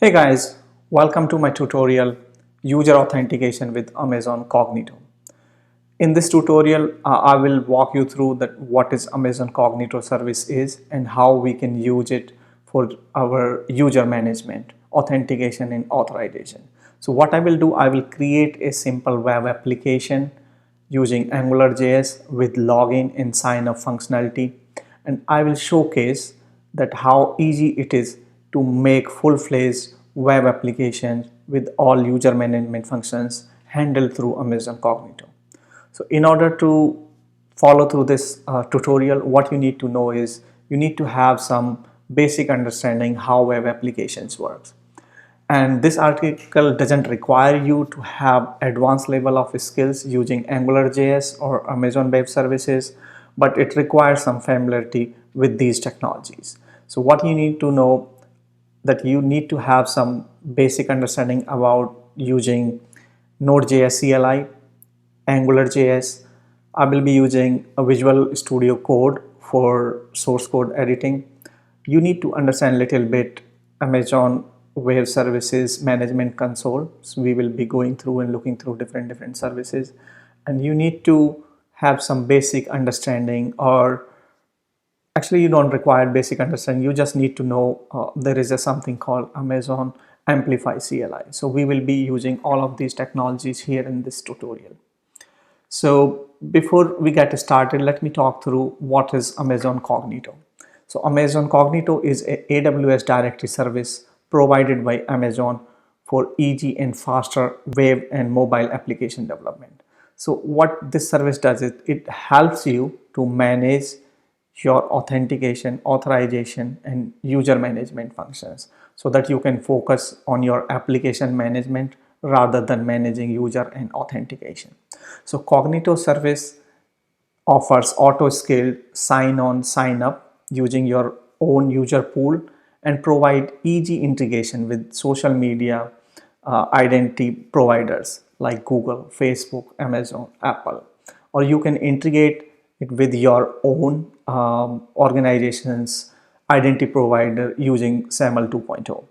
Hey guys, welcome to my tutorial User Authentication with Amazon Cognito. In this tutorial, I will walk you through that what is Amazon Cognito service is and how we can use it for our user management, authentication and authorization. So what I will do, I will create a simple web application using AngularJS with login and sign up functionality, and I will showcase that how easy it is to make full-fledged web applications with all user management functions handled through Amazon Cognito. So in order to follow through this tutorial, what you need to know is you need to have some basic understanding how web applications works. And this article doesn't require you to have advanced level of skills using AngularJS or Amazon Web Services, but it requires some familiarity with these technologies. So what you need to know that you need to have some basic understanding about using Node.js CLI, AngularJS. I will be using a Visual Studio Code for source code editing. You need to understand a little bit Amazon Web Services Management Console. So we will be going through and looking through different services, and you need to have some basic understanding, or actually you don't require basic understanding, you just need to know there is something called Amazon Amplify CLI. So we will be using all of these technologies here in this tutorial. So before we get started, let me talk through what is Amazon Cognito. So Amazon Cognito is a AWS directory service provided by Amazon for easy and faster web and mobile application development. So what this service does is it helps you to manage your authentication, authorization and user management functions so that you can focus on your application management rather than managing user and authentication. So Cognito service offers auto-scaled sign-on, sign-up using your own user pool and provide easy integration with social media identity providers like Google, Facebook, Amazon, Apple, or you can integrate it with your own organization's identity provider using SAML 2.0.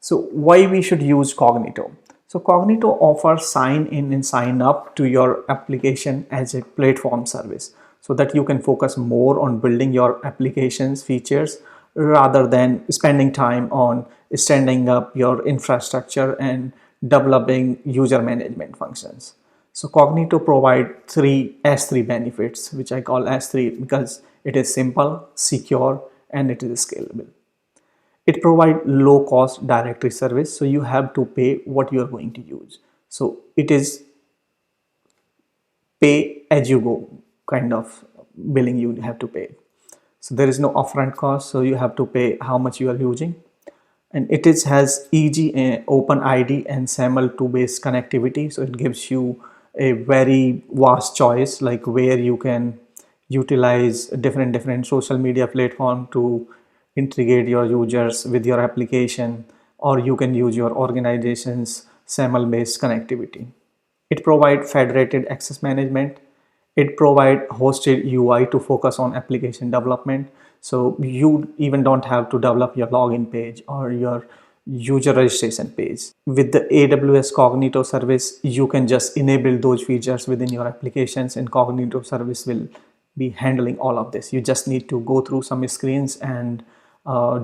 So why we should use Cognito? So Cognito offers sign in and sign up to your application as a platform service so that you can focus more on building your application's features rather than spending time on standing up your infrastructure and developing user management functions. So Cognito provide S3 benefits, which I call S3 because it is simple, secure, and it is scalable. It provides low cost directory service, so you have to pay what you are going to use. So it is pay as you go kind of billing you have to pay. So there is no upfront cost, so you have to pay how much you are using. And it has easy open ID and SAML 2 based connectivity, so it gives you a very vast choice like where you can utilize different social media platform to integrate your users with your application, or you can use your organization's SAML based connectivity. It provides federated access management. It provides hosted UI to focus on application development. So you even don't have to develop your login page or your user registration page. With the AWS Cognito service, you can just enable those features within your applications, and Cognito service will be handling all of this. You just need to go through some screens and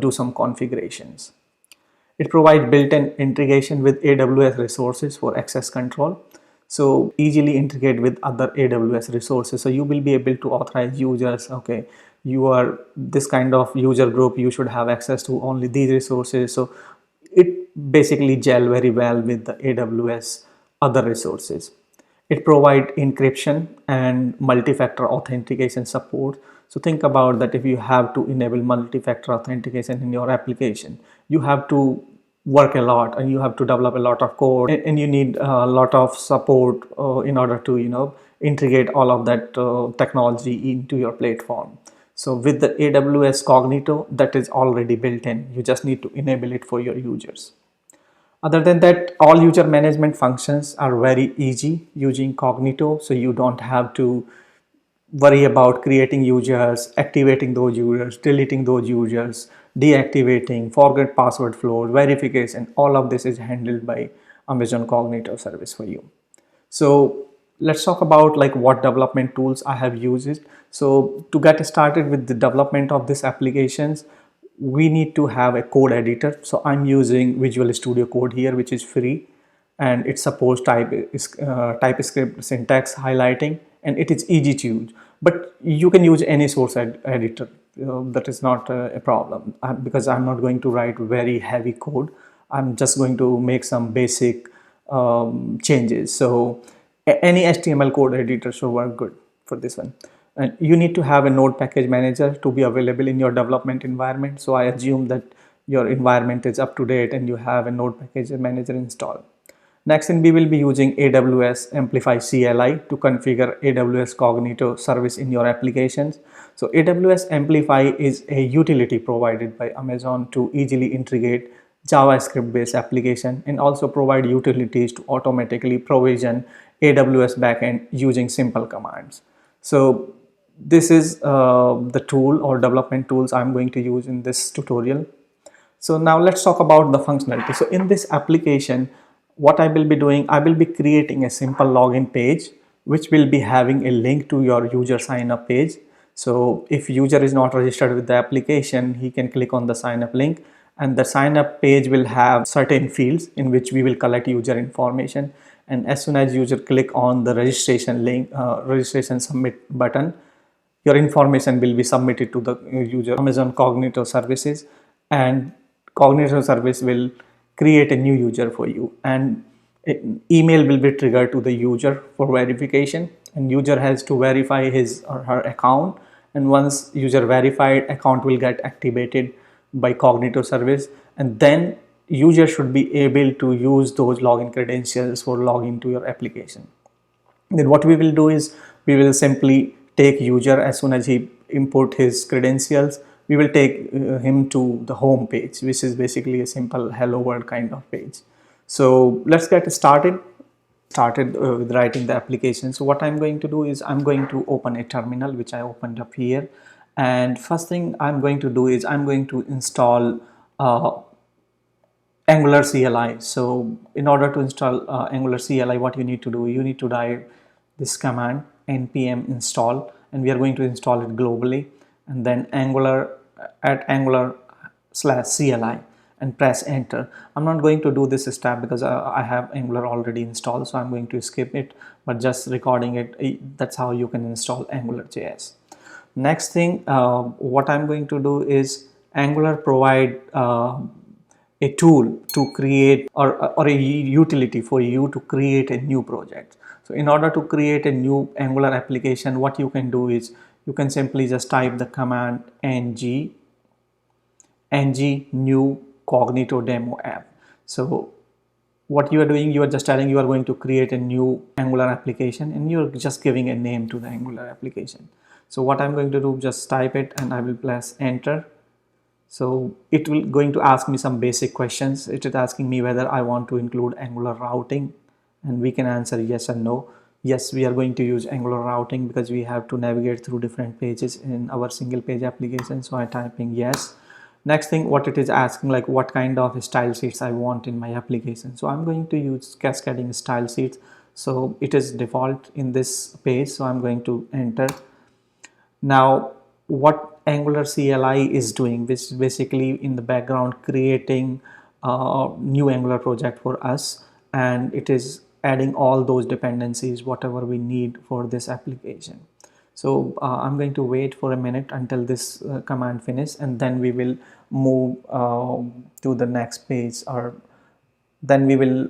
do some configurations. It provides built-in integration with AWS resources for access control. So easily integrate with other AWS resources. So you will be able to authorize users, okay, you are this kind of user group, you should have access to only these resources. So it basically gel very well with the AWS other resources. It provides encryption and multi-factor authentication support. So think about that, if you have to enable multi-factor authentication in your application, you have to work a lot and you have to develop a lot of code, and you need a lot of support in order to integrate all of that technology into your platform. So with the AWS Cognito, that is already built in. You just need to enable it for your users. Other than that, all user management functions are very easy using Cognito. So you don't have to worry about creating users, activating those users, deleting those users, deactivating, forget password flow, verification, all of this is handled by Amazon Cognito service for you. So let's talk about like what development tools I have used. So to get started with the development of these applications, we need to have a code editor. So I'm using Visual Studio Code here, which is free, and it supports TypeScript syntax highlighting, and it is easy to use. But you can use any source editor. That is not a problem, because I'm not going to write very heavy code. I'm just going to make some basic changes. So any HTML code editor should work good for this one. And you need to have a node package manager to be available in your development environment. So I assume that your environment is up to date and you have a node package manager installed. Next thing, we will be using AWS Amplify CLI to configure AWS Cognito service in your applications. So AWS Amplify is a utility provided by Amazon to easily integrate JavaScript based application and also provide utilities to automatically provision AWS backend using simple commands. So this is the tool or development tools I'm going to use in this tutorial. So now let's talk about the functionality. So in this application, what I will be doing, I will be creating a simple login page which will be having a link to your user sign up page. So if user is not registered with the application, he can click on the sign up link, and the sign up page will have certain fields in which we will collect user information. And as soon as user click on the registration link, registration submit button, your information will be submitted to the user Amazon Cognito services, and Cognito service will create a new user for you, and email will be triggered to the user for verification, and user has to verify his or her account. And once user verified, account will get activated by Cognito service, and then user should be able to use those login credentials for login to your application. Then what we will do is we will simply take user, as soon as he input his credentials, we will take him to the home page, which is basically a simple hello world kind of page. So let's get started with writing the application. So what I'm going to do is I'm going to open a terminal, which I opened up here, and first thing I'm going to do is I'm going to install Angular CLI. So in order to install Angular CLI, what you need to do, you need to type this command npm install, and we are going to install it globally, and then Angular /CLI and press enter. I'm not going to do this step because I have Angular already installed, so I'm going to skip it, but just recording it, that's how you can install AngularJS. Next thing, what I'm going to do is Angular provide a tool to create or a utility for you to create a new project. So in order to create a new Angular application, what you can do is you can simply just type the command ng new Cognito demo app. So what you are doing, you are just telling you are going to create a new Angular application, and you're just giving a name to the Angular application. So what I'm going to do, just type it and I will press enter. So it will going to ask me some basic questions. It is asking me whether I want to include Angular routing, and we can answer yes and no. Yes, we are going to use Angular routing because we have to navigate through different pages in our single page application. So I'm typing yes. Next thing, what it is asking, like what kind of style sheets I want in my application. So I'm going to use Cascading style sheets. So it is default in this page. So I'm going to enter. Now what Angular CLI is doing, which is basically in the background creating a new Angular project for us, and it is adding all those dependencies whatever we need for this application. So I'm going to wait for a minute until this command finish, and then we will move to the next page, or then we will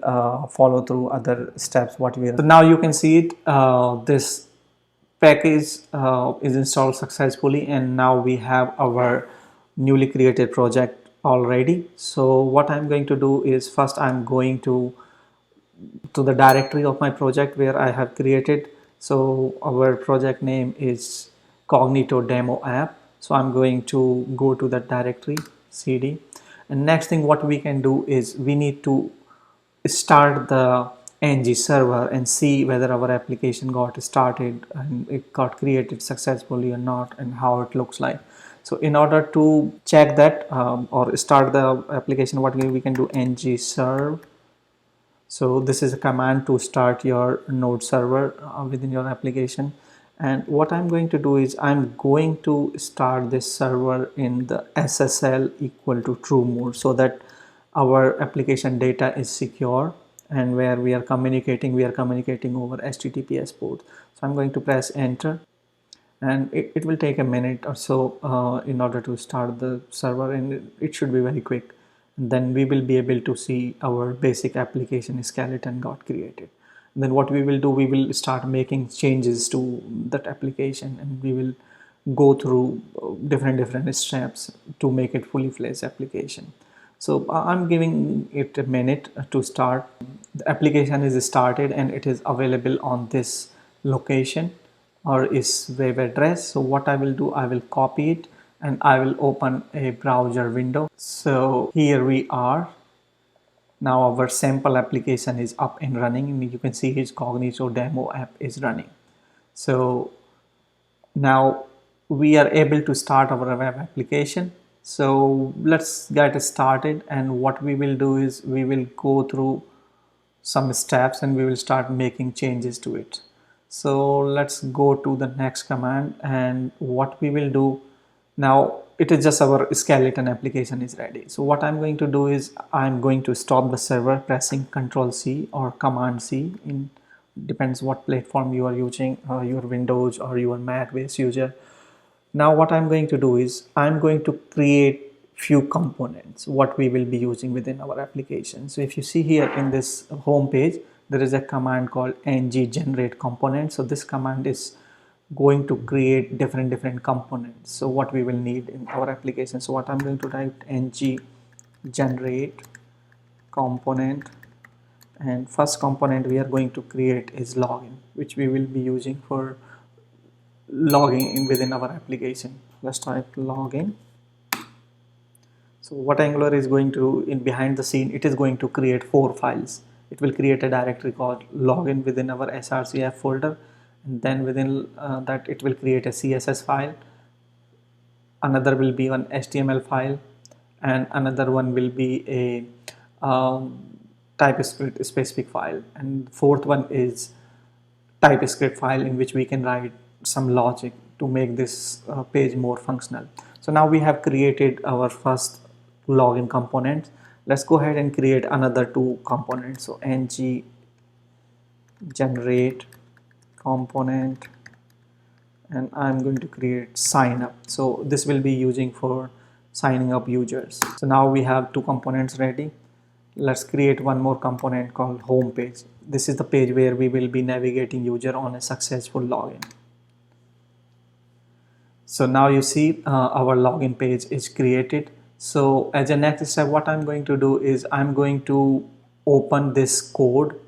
follow through other steps what we are. So now you can see it, this package is installed successfully, and now we have our newly created project already. So what I'm going to do is first I'm going to the directory of my project where I have created. So our project name is Cognito demo app. So I'm going to go to that directory cd, and next thing what we can do is we need to start the ng server and see whether our application got started and it got created successfully or not, and how it looks like. So in order to check that or start the application, what we can do, ng serve. So this is a command to start your node server within your application. And what I'm going to do is I'm going to start this server in the SSL equal to true mode, so that our application data is secure, and where we are communicating over HTTPS port. So I'm going to press enter, and it will take a minute or so in order to start the server, and it should be very quick. And then we will be able to see our basic application skeleton got created. And then what we will do, we will start making changes to that application, and we will go through different steps to make it fully fledged application. So I'm giving it a minute to start. The application is started and it is available on this location or is web address. So what I will do, I will copy it and I will open a browser window. So here we are. Now our sample application is up and running, and you can see his Cognito demo app is running. So now we are able to start our web application. So let's get started, and what we will do is we will go through some steps and we will start making changes to it. So let's go to the next command, and what we will do now, it is just our skeleton application is ready. So what I'm going to do is I'm going to stop the server pressing Ctrl C or Command C, in depends what platform you are using, your Windows or your Mac based user. Now what I'm going to do is I'm going to create few components what we will be using within our application. So if you see here in this home page, there is a command called ng generate component. So this command is going to create different components, so what we will need in our application. So what I'm going to type, ng generate component, and first component we are going to create is login, which we will be using for logging in within our application. Let's type login. So what Angular is going to, in behind the scene, it is going to create 4 files. It will create a directory called login within our srcf folder, and then within that it will create a CSS file, another will be an HTML file, and another one will be a TypeScript specific file, and fourth one is TypeScript file in which we can write some logic to make this page more functional. So now we have created our first login component. Let's go ahead and create another 2 components. So ng generate component, and I'm going to create sign up. So this will be using for signing up users. So now we have 2 components ready. Let's create one more component called home page. This is the page where we will be navigating user on a successful login. So now you see our login page is created. So as a next step, what I'm going to do is I'm going to open this code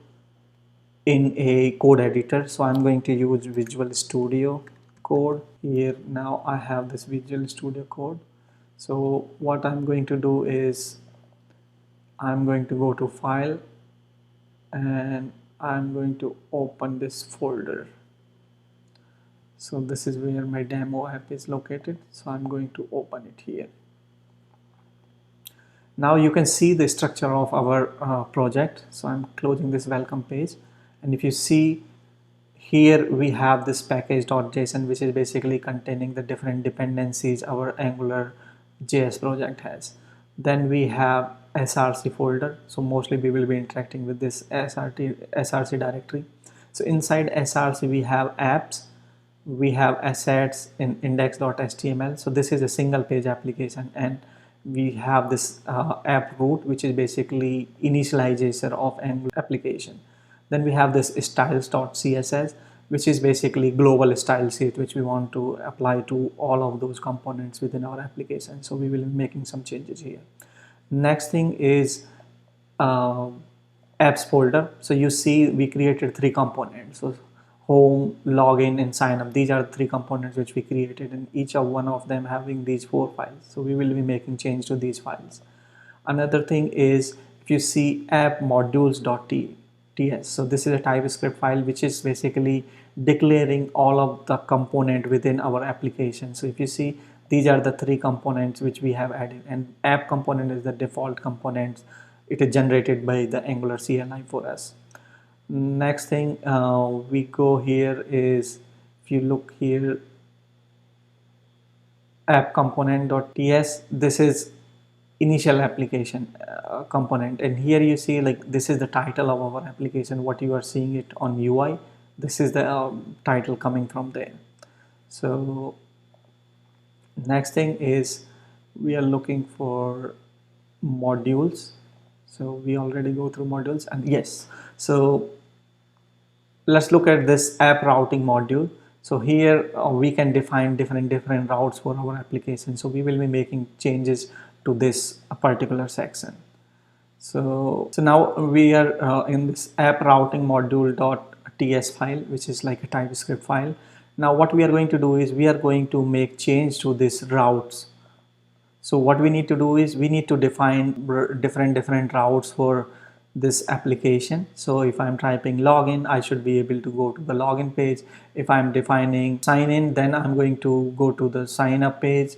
in a code editor. So I'm going to use Visual Studio Code here. Now I have this Visual Studio Code. So what I'm going to do is I'm going to go to file and I'm going to open this folder. So this is where my demo app is located. So I'm going to open it here. Now you can see the structure of our project. So I'm closing this welcome page. And if you see here, we have this package.json, which is basically containing the different dependencies our Angular JS project has. Then we have src folder. So mostly we will be interacting with this src directory. So inside src we have apps, we have assets in index.html. So this is a single page application, and we have this app root, which is basically initializer of Angular application. Then we have this styles.css, which is basically global style sheet, which we want to apply to all of those components within our application. So we will be making some changes here. Next thing is apps folder. So you see we created 3 components. So home, login, and sign up. These are the 3 components which we created, and each of one of them having these 4 files. So we will be making change to these files. Another thing is, if you see app modules.ts. So this is a TypeScript file which is basically declaring all of the component within our application. So if you see, These are the three components which we have added, and app component is the default components. It is generated by the Angular CLI for us. Next thing we go here is, if you look here, app component.ts, this is initial application component, and here you see like this is the title of our application, what you are seeing it on UI. This is the title coming from there. So next thing is we are looking for modules. So we already go through modules, and yes, so let's look at this app routing module. So here we can define different routes for our application. So we will be making changes to this particular section. So now we are in this app routing module.ts file, which is like a TypeScript file. Now what we are going to do is we are going to make change to this routes. So what we need to do is we need to define different routes for this application. So if I'm typing login, I should be able to go to the login page. If I'm defining sign in, then I'm going to go to the sign up page.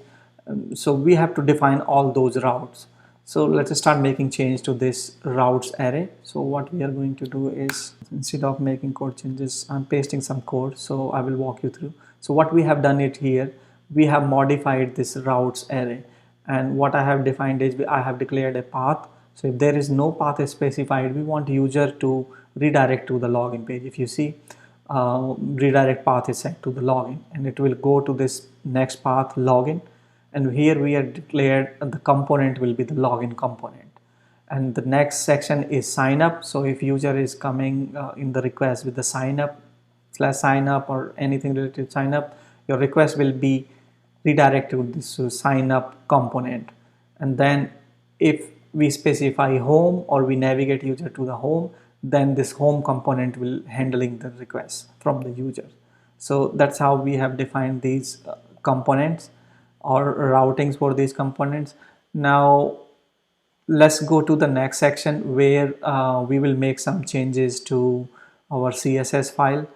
So we have to define all those routes. So let's start making change to this routes array. So what we are going to do is, instead of making code changes, I'm pasting some code. So I will walk you through. So what we have done it here, we have modified this routes array. And what I have defined is I have declared a path. So if there is no path specified, we want user to redirect to the login page. If you see, redirect path is set to the login, and it will go to this next path, login. And here we are declared the component will be the login component. And the next section is sign up. So if user is coming in the request with the sign up /sign up or anything related to sign up, your request will be redirected to this sign up component. And then if we specify home or we navigate user to the home, then this home component will handling the request from the user. So that's how we have defined these components or routings for these components. Now let's go to the next section where we will make some changes to our CSS file.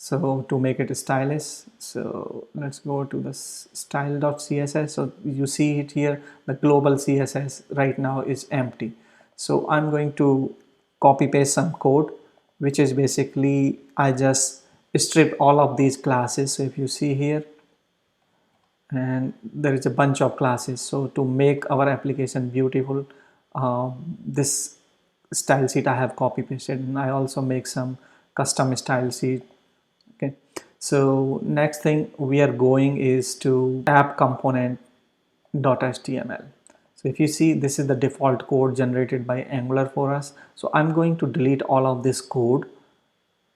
So to make it stylish, so let's go to the style.css. So you see it here, the global CSS right now is empty. So I'm going to copy paste some code, which is basically I just strip all of these classes. So if you see here, and there is a bunch of classes. So to make our application beautiful, this style sheet I have copy pasted, and I also make some custom style sheet. Okay, so next thing we are going is to app component.html. So if you see, this is the default code generated by Angular for us. So I'm going to delete all of this code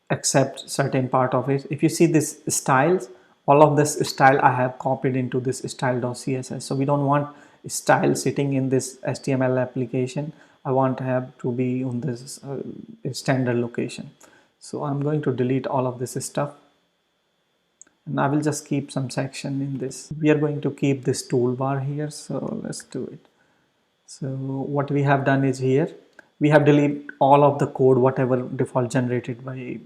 except certain part of it. If you see this styles, all of this style I have copied into this style.css. So we don't want style sitting in this HTML application. I want to have to be on this standard location. So I'm going to delete all of this stuff, and I will just keep some section in this. We are going to keep this toolbar here. So let's do it. So what we have done is here, we have deleted all of the code, whatever default generated by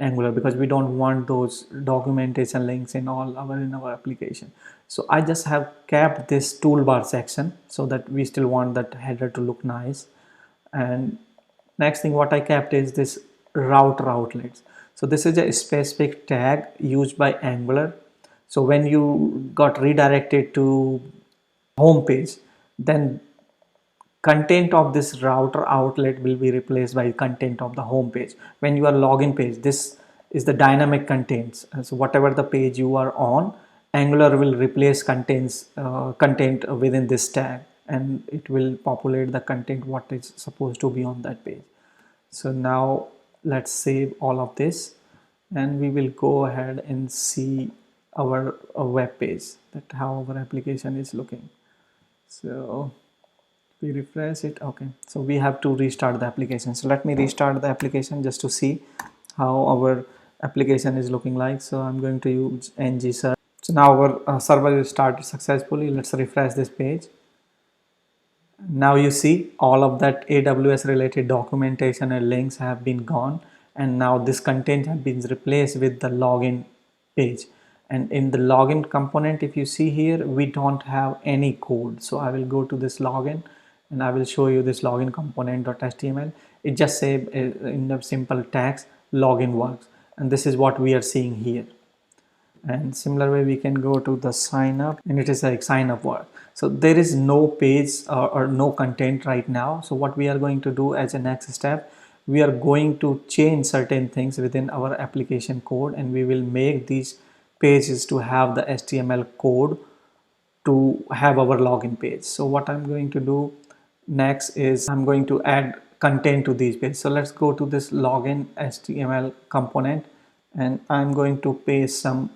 Angular, because we don't want those documentation links in our application. So I just have kept this toolbar section so that we still want that header to look nice. And next thing what I kept is this routelets. So this is a specific tag used by Angular. So when you got redirected to home page, then content of this router outlet will be replaced by content of the home page. When you are login page, this is the dynamic contents. So whatever the page you are on, Angular will replace content within this tag, and it will populate the content what is supposed to be on that page. So now let's save all of this, and we will go ahead and see our web page, that how our application is looking. So we refresh it. Okay, so we have to restart the application. So let me restart the application just to see how our application is looking like. So I'm going to use ng server. So now our server is started successfully. Let's refresh this page. Now you see all of that AWS related documentation and links have been gone, and now this content has been replaced with the login page. And in the login component, if you see here, we don't have any code. So I will go to this login and I will show you this login component.html. It just says in the simple tags login works, and this is what we are seeing here. And similar way we can go to the sign up, and it is like sign up work. So there is no page or no content right now. So what we are going to do as a next step, we are going to change certain things within our application code, and we will make these pages to have the HTML code to have our login page. So what I'm going to do next is I'm going to add content to these pages. So let's go to this login HTML component, and I'm going to paste some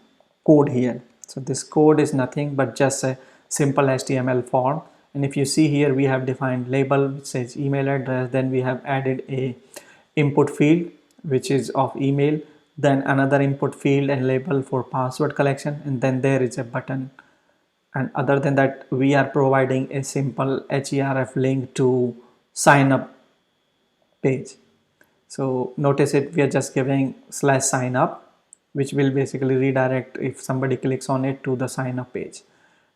code here. So this code is nothing but just a simple HTML form. And if you see here, we have defined label which says email address, then we have added a input field which is of email, then another input field and label for password collection, and then there is a button. And other than that, we are providing a simple href link to sign up page. So notice it, we are just giving /sign up, which will basically redirect if somebody clicks on it to the sign up page.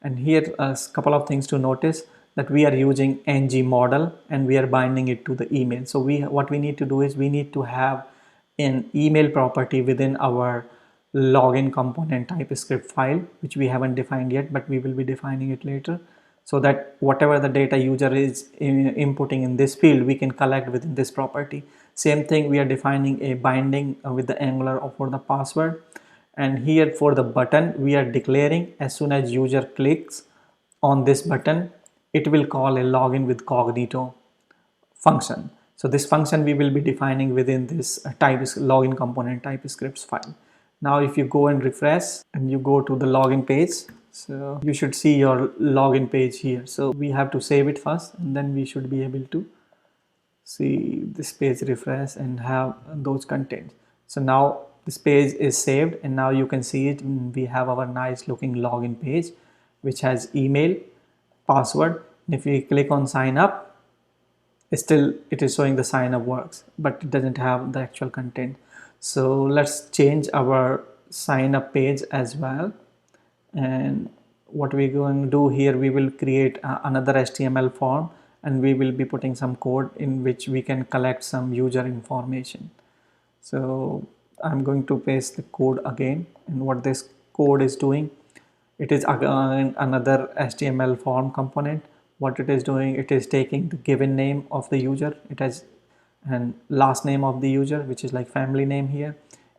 And here a couple of things to notice, that we are using ng model and we are binding it to the email. So what we need to do is we need to have an email property within our login component TypeScript file, which we haven't defined yet, but we will be defining it later, so that whatever the data user is inputting in this field, we can collect within this property. Same thing, we are defining a binding with the Angular for the password. And here for the button, we are declaring as soon as user clicks on this button, it will call a login with Cognito function. So this function we will be defining within this login component TypeScript file. Now if you go and refresh and you go to the login page, so you should see your login page here. So we have to save it first, and then we should be able to see this page refresh and have those contents. So now this page is saved, and now you can see it. We have our nice looking login page which has email, password, and if we click on sign up, still it is showing the sign up works, but it doesn't have the actual content. So let's change our sign up page as well. And what we're going to do here, we will create another HTML form, and we will be putting some code in which we can collect some user information. So I'm going to paste the code again, and what this code is doing, it is again another HTML form component. What it is doing, it is taking the given name of the user, it has and last name of the user, which is like family name here,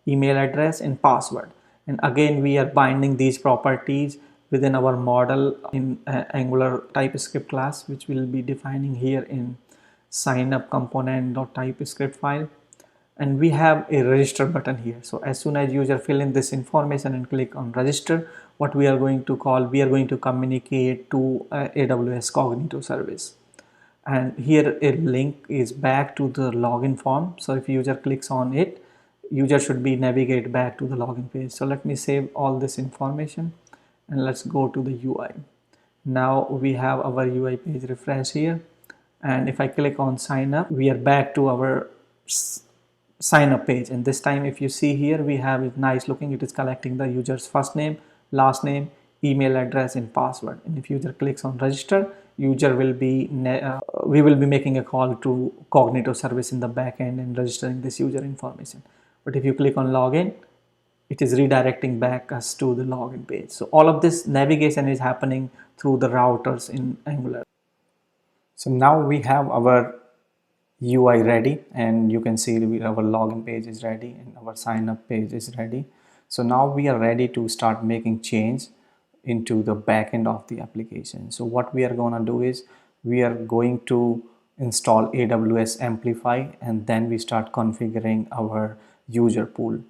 email address and password. And again we are binding these properties within our model in Angular TypeScript class, which we'll be defining here in sign up component.typescript file. And we have a register button here. So as soon as user fill in this information and click on register, what we are going to call, we are going to communicate to AWS Cognito service. And here a link is back to the login form. So if user clicks on it, user should be navigate back to the login page. So let me save all this information and let's go to the UI. Now we have our UI page refresh here, and if I click on sign up, we are back to our sign up page. And this time if you see here, we have it nice looking, it is collecting the user's first name, last name, email address and password. And if user clicks on register, user will be we will be making a call to Cognito service in the backend and registering this user information. But if you click on login, it is redirecting back us to the login page. So all of this navigation is happening through the routers in Angular. So now we have our UI ready, and you can see our login page is ready and our sign up page is ready. So now we are ready to start making change into the backend of the application. So what we are going to do is we are going to install AWS Amplify, and then we start configuring our user pool.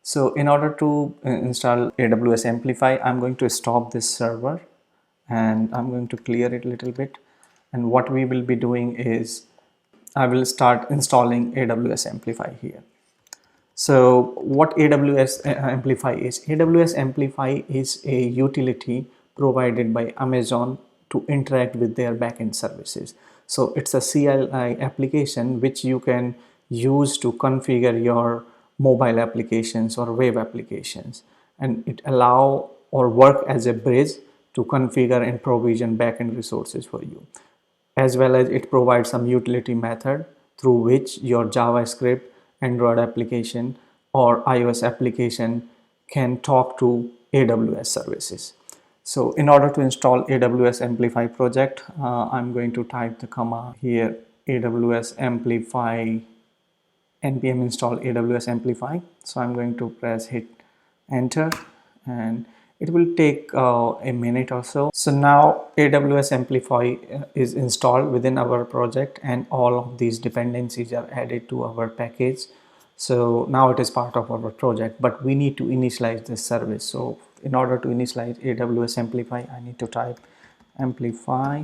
So in order to install AWS Amplify, I'm going to stop this server and I'm going to clear it a little bit. And what we will be doing is I will start installing AWS Amplify here. So what AWS Amplify is? AWS Amplify is a utility provided by Amazon to interact with their backend services. So it's a CLI application which you can use to configure your mobile applications or web applications. and it allow or work as a bridge to configure and provision backend resources for you, as well as it provides some utility method through which your JavaScript, Android application or iOS application can talk to AWS services. So in order to install AWS Amplify project, I'm going to type the command here, AWS Amplify, npm install AWS Amplify. So I'm going to hit enter, and it will take a minute or so. So now AWS Amplify is installed within our project, and all of these dependencies are added to our package. So now it is part of our project, but we need to initialize this service. So in order to initialize AWS Amplify, I need to type amplify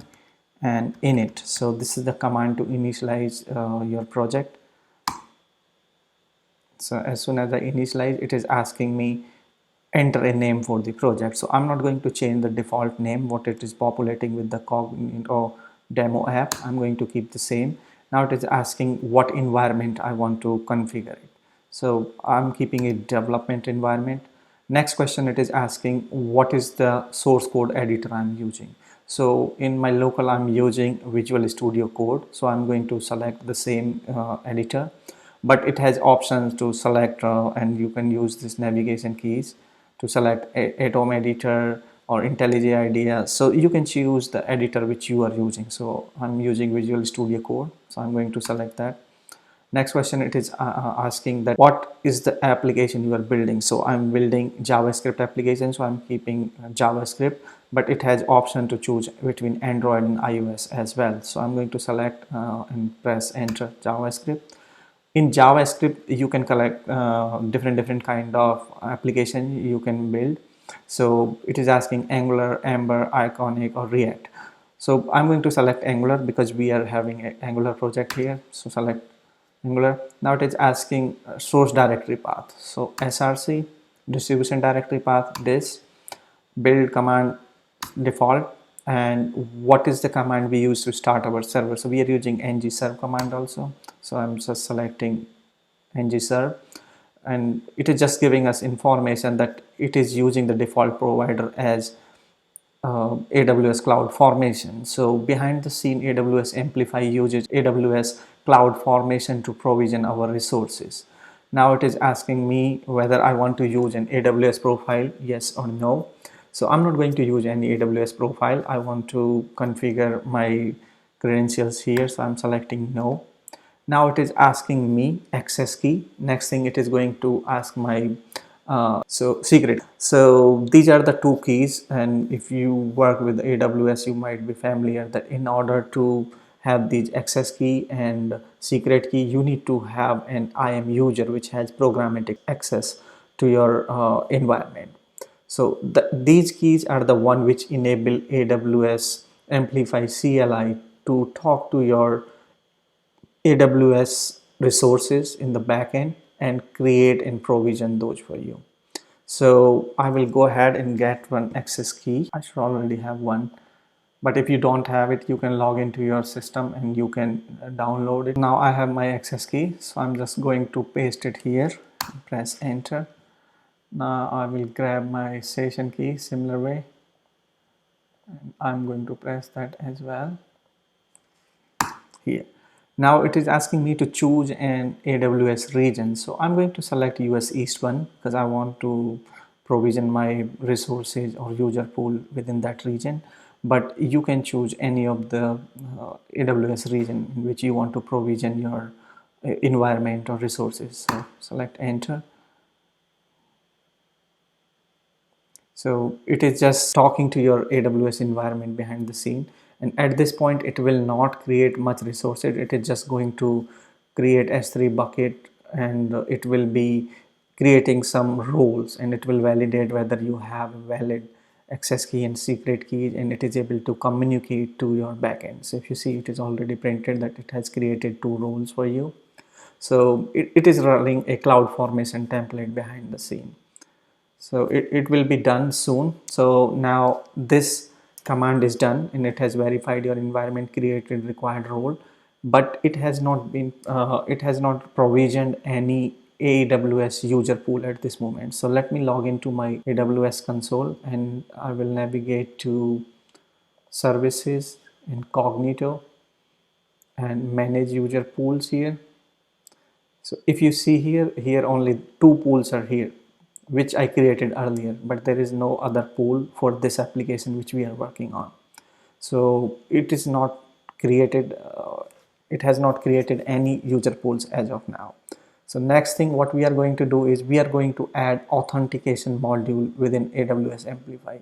and init. So this is the command to initialize your project. So as soon as I initialize, it is asking me enter a name for the project. So I'm not going to change the default name what it is populating with the Cognito demo app. I'm going to keep the same. Now it is asking what environment I want to configure it. So I'm keeping a development environment. Next question, it is asking what is the source code editor I'm using. So in my local I'm using Visual Studio Code, so I'm going to select the same editor, but it has options to select and you can use this navigation keys to select Atom editor or IntelliJ IDEA. So you can choose the editor which you are using. So I'm using Visual Studio Code, so I'm going to select that. Next question, it is asking that what is the application you are building. So I'm building JavaScript application, so I'm keeping JavaScript, but it has option to choose between Android and iOS as well. So I'm going to select and press enter JavaScript. In JavaScript, you can collect different kind of application you can build. So it is asking Angular, Ember, Iconic or React. So I'm going to select Angular because we are having an Angular project here. So select Angular. Now it is asking source directory path. So src, distribution directory path, this, build command default, and what is the command we use to start our server. So we are using ngserve command also. So I'm just selecting ngserve, and it is just giving us information that it is using the default provider as AWS Cloud Formation. So behind the scene, AWS Amplify uses AWS Cloud Formation to provision our resources. Now it is asking me whether I want to use an AWS profile, yes or no. So I'm not going to use any AWS profile. I want to configure my credentials here. So I'm selecting no. Now it is asking me access key. Next thing, it is going to ask my secret. So these are the two keys, and if you work with AWS, you might be familiar that in order to have these access key and secret key, you need to have an IAM user which has programmatic access to your environment. So these keys are the one which enable AWS Amplify CLI to talk to your AWS resources in the backend and create and provision those for you. So I will go ahead and get one access key. I should already have one, but if you don't have it, you can log into your system and you can download it. Now I have my access key, so I'm just going to paste it here, press enter. Now I will grab my session key similar way, and I'm going to press that as well here. Now it is asking me to choose an AWS region. So I'm going to select US East one because I want to provision my resources or user pool within that region. But you can choose any of the AWS region in which you want to provision your environment or resources. So select enter. So it is just talking to your AWS environment behind the scene. And at this point, it will not create much resources. It is just going to create S3 bucket, and it will be creating some roles, and it will validate whether you have a valid access key and secret key, and it is able to communicate to your backend. So if you see, it is already printed that it has created 2 roles for you. So it is running a cloud formation template behind the scene. So it will be done soon. So now this command is done and it has verified your environment, created required role, but it has not been it has not provisioned any AWS user pool at this moment. So let me log into my AWS console and I will navigate to services in Cognito and manage user pools here. So if you see here only two pools are here, which I created earlier, but there is no other pool for this application which we are working on. So it is not created, it has not created any user pools as of now. So next thing what we are going to do is we are going to add authentication module within AWS Amplify,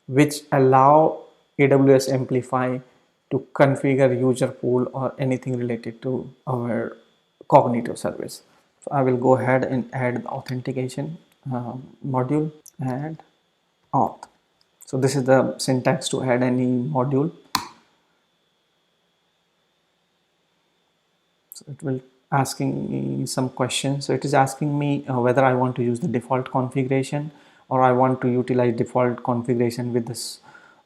which allow AWS Amplify to configure user pool or anything related to our Cognito service. So I will go ahead and add the authentication module, add auth. So this is the syntax to add any module. So it will asking me some questions. So it is asking me whether I want to use the default configuration or I want to utilize default configuration with this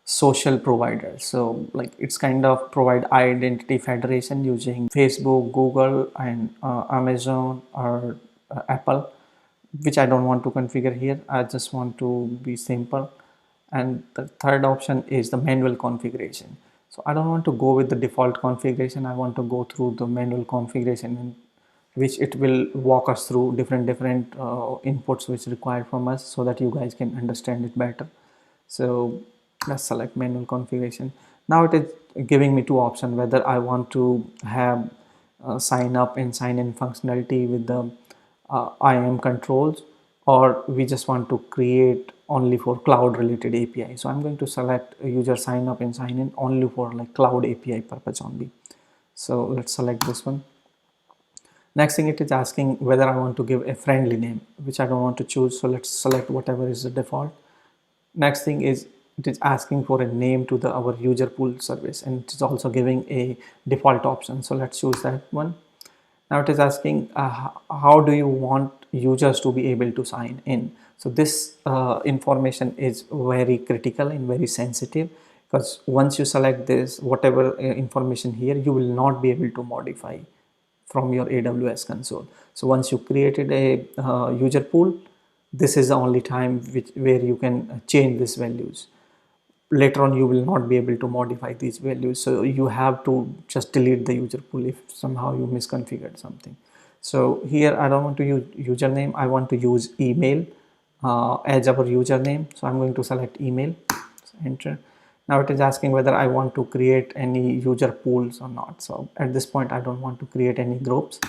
social provider. So like it's kind of provide identity federation using Facebook, Google and Amazon or Apple, which I don't want to configure here. I just want to be simple. And the third option is the manual configuration. So I don't want to go with the default configuration. I want to go through the manual configuration in which it will walk us through different inputs which required from us so that you guys can understand it better. So let's select manual configuration. Now it is giving me two options, whether I want to have sign up and sign in functionality with the IAM controls, or we just want to create only for cloud related API. So I'm going to select user sign up and sign in only for like cloud API purpose only. So let's select this one. Next thing, it is asking whether I want to give a friendly name, which I don't want to choose. So let's select whatever is the default. Next thing is it is asking for a name to our user pool service, and it is also giving a default option. So let's choose that one. Now it is asking how do you want users to be able to sign in. So this information is very critical and very sensitive, because once you select this, whatever information here, you will not be able to modify from your AWS console. So once you created a user pool, this is the only time where you can change these values. Later on you will not be able to modify these values, so you have to just delete the user pool if somehow you misconfigured something. So here I don't want to use username, I want to use email as our username. So I'm going to select email, so enter. Now it is asking whether I want to create any user pools or not. So at this point I don't want to create any groups.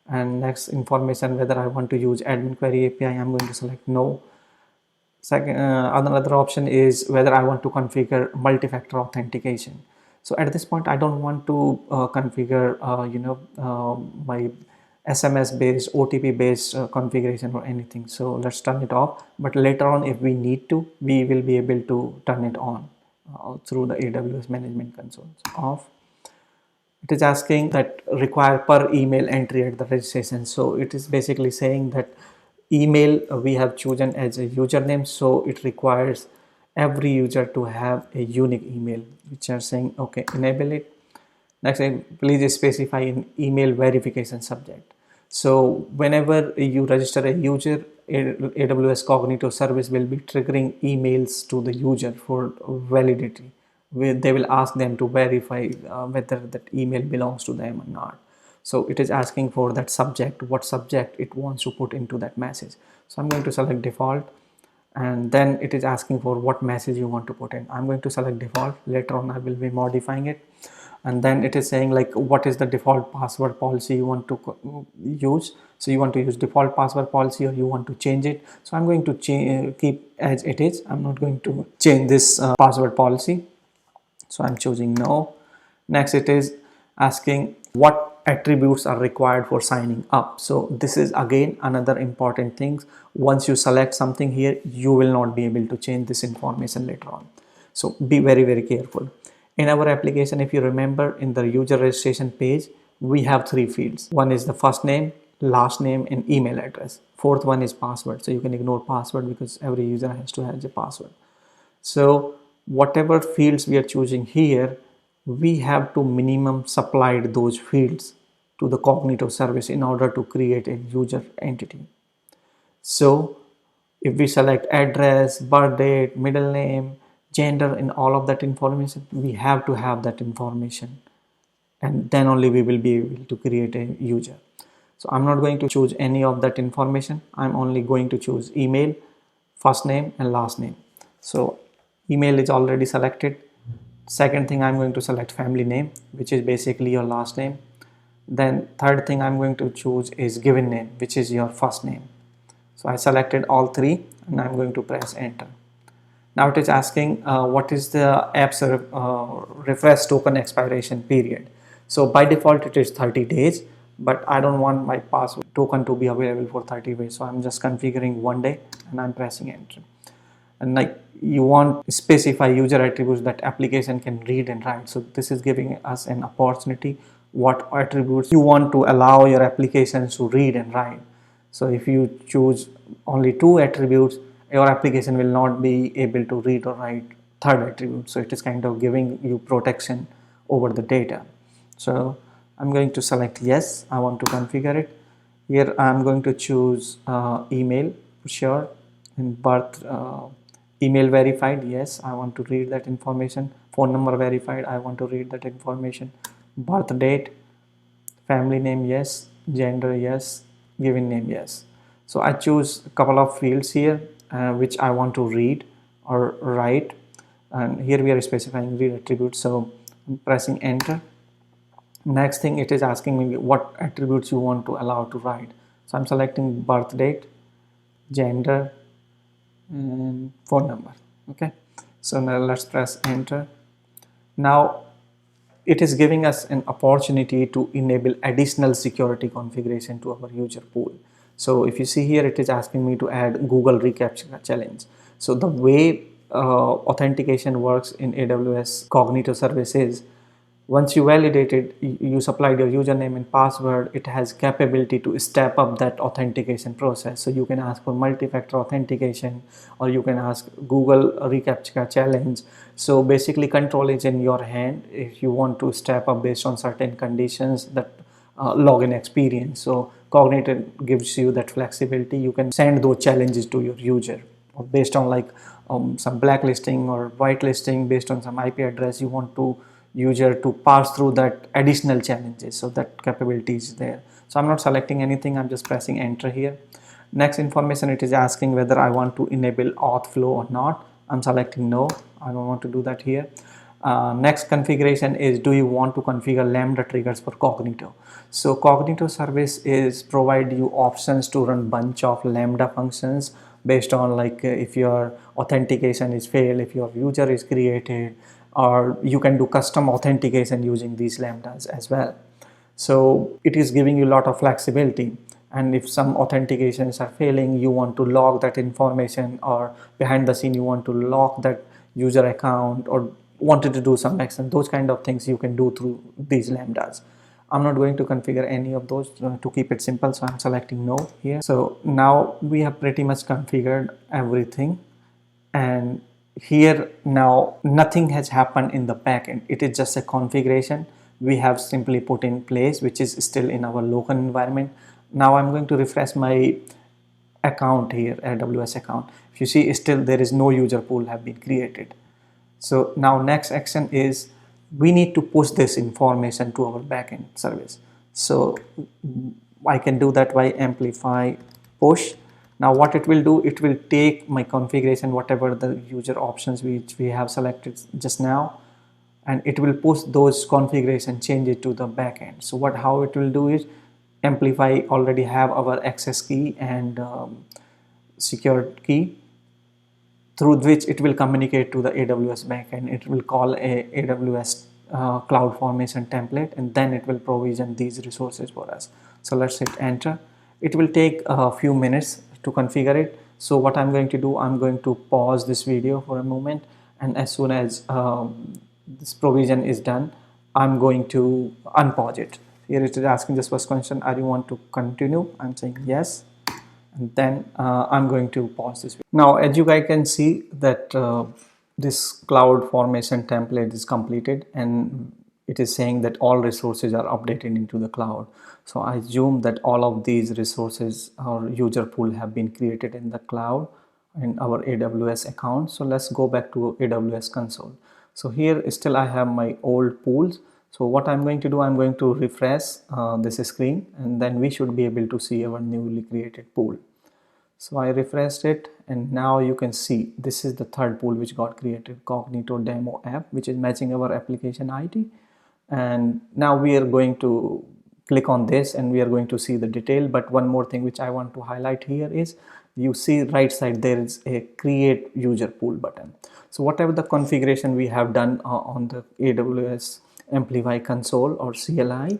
And next information, whether I want to use admin query API, I'm going to select no. Second, another option is whether I want to configure multi-factor authentication. So at this point, I don't want to configure, my SMS based, OTP based configuration or anything. So let's turn it off. But later on, if we need to, we will be able to turn it on through the AWS management console. So off. It is asking that require per email entry at the registration. So it is basically saying that email we have chosen as a username, so it requires every user to have a unique email, which are saying okay, enable it. Next, please specify an email verification subject. So whenever you register a user, AWS Cognito service will be triggering emails to the user for validity, where they will ask them to verify whether that email belongs to them or not. So it is asking for that subject, what subject it wants to put into that message. So I'm going to select default, and then it is asking for what message you want to put in. I'm going to select default. Later on I will be modifying it. And then it is saying like what is the default password policy you want to use. So you want to use default password policy or you want to change it. So I'm going to keep as it is. I'm not going to change this password policy. So I'm choosing no. Next, it is asking what attributes are required for signing up. So this is again another important thing. Once you select something here, you will not be able to change this information later on. So be very, very careful. In our application, if you remember, in the user registration page, we have three fields. One is the first name, last name, and email address. Fourth one is password. So you can ignore password because every user has to have a password. So whatever fields we are choosing here, we have to minimum supplied those fields to the Cognito service in order to create a user entity. So if we select address, birth date, middle name, gender, and all of that information, we have to have that information, and then only we will be able to create a user. So I'm not going to choose any of that information. I'm only going to choose email, first name and last name. So email is already selected. Second thing, I'm going to select family name, which is basically your last name. Then third thing I'm going to choose is given name, which is your first name. So I selected all three and I'm going to press enter. Now it is asking what is the app's refresh token expiration period. So by default it is 30 days, but I don't want my password token to be available for 30 days. So I'm just configuring 1 day and I'm pressing enter. And like you want to specify user attributes that application can read and write. So this is giving us an opportunity what attributes you want to allow your applications to read and write. So if you choose only 2 attributes, your application will not be able to read or write third attribute. So it is kind of giving you protection over the data. So I'm going to select yes, I want to configure it. Here I'm going to choose email, sure, and birth, email verified, yes, I want to read that information. Phone number verified, I want to read that information. Birth date, family name, yes, gender, yes, given name, yes. So I choose a couple of fields here which I want to read or write, and here we are specifying read attributes. So I'm pressing enter. Next thing, it is asking me what attributes you want to allow to write. So I'm selecting birth date, gender, and phone number. Okay, so now let's press enter. Now it is giving us an opportunity to enable additional security configuration to our user pool. So if you see here, it is asking me to add Google reCAPTCHA challenge. So the way authentication works in AWS Cognito services, once you validated, you supplied your username and password, it has capability to step up that authentication process. So you can ask for multi-factor authentication, or you can ask Google reCAPTCHA challenge. So basically control is in your hand if you want to step up based on certain conditions that login experience. So Cognito gives you that flexibility. You can send those challenges to your user, or based on like some blacklisting or whitelisting based on some IP address, you want to user to pass through that additional challenges. So that capability is there. So I'm not selecting anything, I'm just pressing enter here. Next information, it is asking whether I want to enable auth flow or not. I'm selecting no, I don't want to do that here. Next configuration is, do you want to configure Lambda triggers for Cognito? So Cognito service is provide you options to run bunch of Lambda functions based on like if your authentication is failed, if your user is created, or you can do custom authentication using these lambdas as well. So it is giving you a lot of flexibility, and if some authentications are failing, you want to log that information, or behind the scene you want to lock that user account, or wanted to do some action, those kind of things you can do through these lambdas. I'm not going to configure any of those to keep it simple, so I'm selecting no here. So now we have pretty much configured everything, and here now nothing has happened in the backend. It is just a configuration we have simply put in place, which is still in our local environment. Now I'm going to refresh my account here, AWS account. If you see, still there is no user pool have been created. So now next action is we need to push this information to our backend service. So I can do that by amplify push. Now what it will do, it will take my configuration, whatever the user options which we have selected just now, and it will push those configuration changes to the backend. So how it will do is, Amplify already have our access key and secure key, through which it will communicate to the AWS backend. It will call a AWS cloud formation template, and then it will provision these resources for us. So let's hit enter. It will take a few minutes to configure it. So what I'm going to do, I'm going to pause this video for a moment, and as soon as this provision is done, I'm going to unpause it. Here it is asking this first question, are you want to continue? I'm saying yes, and then I'm going to pause this video. Now as you guys can see that this cloud formation template is completed, and it is saying that all resources are updated into the cloud. So I assume that all of these resources or user pool have been created in the cloud in our AWS account. So let's go back to AWS console. So here still I have my old pools. So what I'm going to do, I'm going to refresh this screen, and then we should be able to see our newly created pool. So I refreshed it, and now you can see this is the third pool which got created, Cognito demo app, which is matching our application ID. And now we are going to click on this and we are going to see the detail. But one more thing which I want to highlight here is, you see right side there is a create user pool button. So whatever the configuration we have done on the AWS Amplify console or CLI,